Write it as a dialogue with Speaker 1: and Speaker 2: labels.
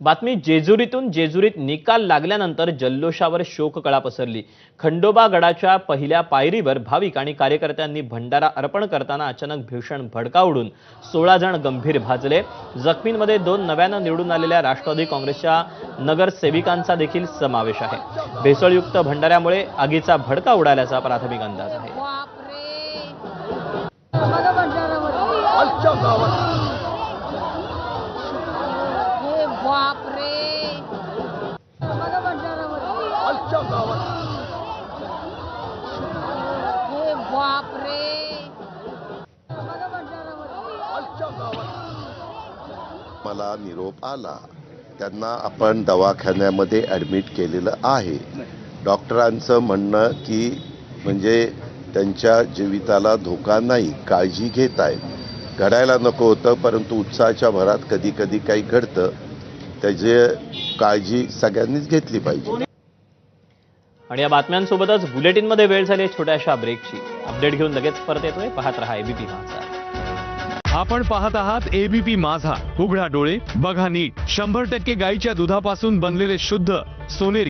Speaker 1: बातमी जेजुरीतून जेजुरीत निकाल लागल्यानंतर जल्लोषावर शोककळा पसरली। खंडोबा गडाच्या पहिल्या पायरीवर भाविक आणि कार्यकर्त्यांनी भंडारा अर्पण करताना अचानक भीषण भडका उडून 16 जण गंभीर भाजले। जखमींमध्ये 2 नव्यानं निवडून आलेल्या राष्ट्रवादी काँग्रेसच्या नगरसेविकांचा देखील समावेश आहे। भेसळयुक्त भंडाऱ्यामुळे आगीचा भडका उडाल्याचा प्राथमिक अंदाज आहे।
Speaker 2: मला निरोप आला, त्यांना आपण दवाखान्यामध्ये ॲडमिट केलेलं आहे। डॉक्टरांचं म्हणणं की म्हणजे त्यांच्या जीविताला धोका नाही, काळजी घेत आहेत। घडायला नको होतं, परंतु उत्साहाच्या भरात कधी कधी काही घडतं, त्याची काळजी सगळ्यांनीच घेतली पाहिजे।
Speaker 1: आणि या बातम्यांसोबतच बुलेटिनमध्ये वेळ झाली छोट्याशा ब्रेकची। अपडेट घेऊन लगेच परत येतोय, पाहत रहा एबीपी माझा।
Speaker 3: आपण पाहत आहात एबीपी माझा। उघडा डोळे, बघा नीट। 100% गाईच्या दुधापासून बनलेले शुद्ध सोनेरी